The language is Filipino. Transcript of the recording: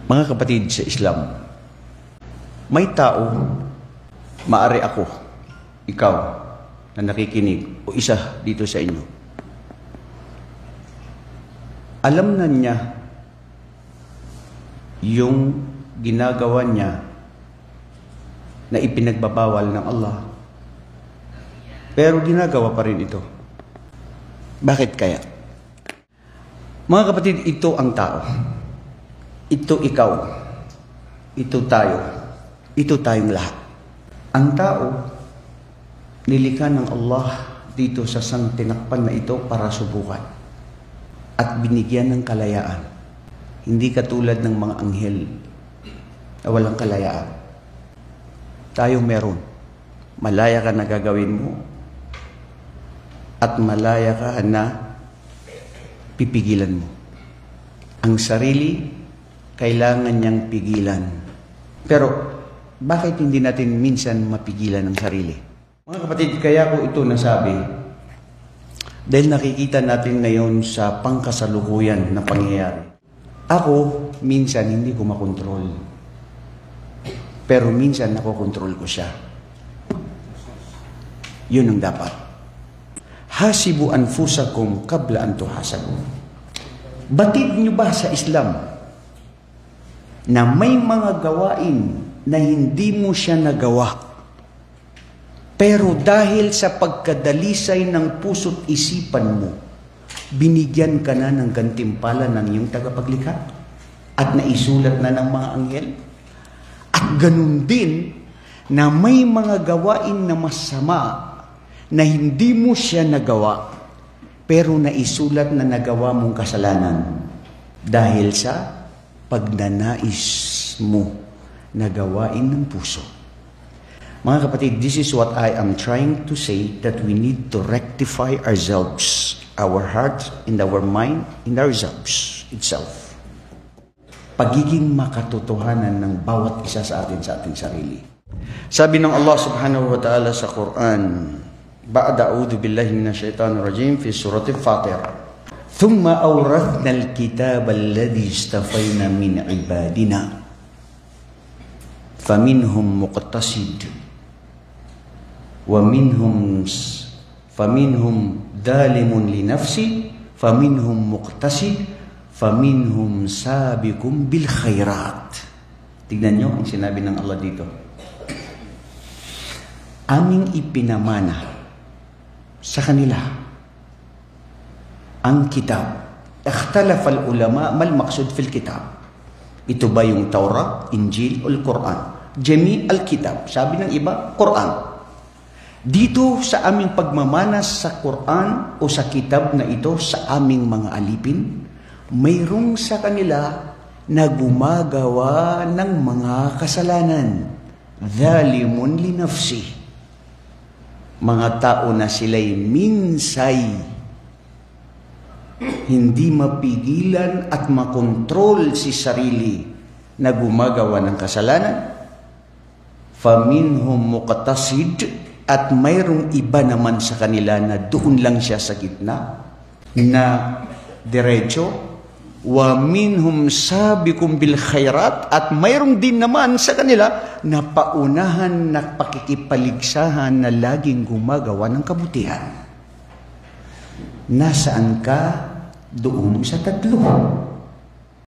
Mga kapatid sa Islam, may tao, maari ako, ikaw, na nakikinig, o isa dito sa inyo. Alam na niya yung ginagawa niya na ipinagbabawal ng Allah. Pero ginagawa pa rin ito. Bakit kaya? Mga kapatid, ito ang tao. Ito ikaw. Ito tayo. Ito tayong lahat. Ang tao, nilikha ng Allah dito sa tinakpan na ito para subukan. At binigyan ng kalayaan. Hindi katulad ng mga anghel na walang kalayaan. Tayo meron. Malaya ka na gagawin mo. At malaya ka na pipigilan mo. Ang sarili, kailangan niyang pigilan. Pero, bakit hindi natin minsan mapigilan ang sarili? Mga kapatid, kaya ko ito nasabi, dahil nakikita natin ngayon sa pangkasalukuyan na pangyayari. Ako, minsan hindi ko makontrol. Pero minsan nakokontrol ko siya. Yun ang dapat. Hasibu anfusakum qabla an tuhasabu. Batid nyo ba sa Islam na may mga gawain na hindi mo siya nagawa, pero dahil sa pagkadalisay ng puso't isipan mo, binigyan ka na ng gantimpala ng iyong tagapaglikha at naisulat na ng mga anghel? At ganun din na may mga gawain na masama na hindi mo siya nagawa, pero naisulat na nagawa mong kasalanan dahil sa pagnanais mo na gawain ng puso. Mga kapatid, this is what I am trying to say, that we need to rectify ourselves, our heart and our mind and ourselves itself. Pagiging makatotohanan ng bawat isa sa ating sarili. Sabi ng Allah subhanahu wa ta'ala sa Quran, ba'da a'udhu billahi minash shaitanir rajim fi surati Fatir. ثم أورثنا الكتاب الذي اصطفينا من عبادنا فمنهم مقتصد فمنهم ظالم لنفسه فمنهم مقتصد فمنهم سابق بالخيرات. Tignan nyo ang sinabi ng Allah dito. Aming ipinamana sa kanila ang kitab. Ikhtalafa al-ulama mal maqsud fil kitab. Ito ba yung Taurat, Injil, o Quran? Jami' al-kitab. Sabi ng iba, Quran. Dito sa aming pagmamanas sa Quran o sa kitab na ito, sa aming mga alipin, mayroong sa kanila na gumagawa ng mga kasalanan. Dhalimun li nafsi. Mga tao na sila'y minsay hindi mapigilan at makontrol si sarili na gumagawa ng kasalanan. Faminhum muqtasid, at mayroong iba naman sa kanila na doon lang siya sa gitna na diretso. Wa minhum sabiqum bil khairat, at mayroong din naman sa kanila na paunahan na pakikipaligsahan na laging gumagawa ng kabutihan. Nasaan ka doon sa tatlo?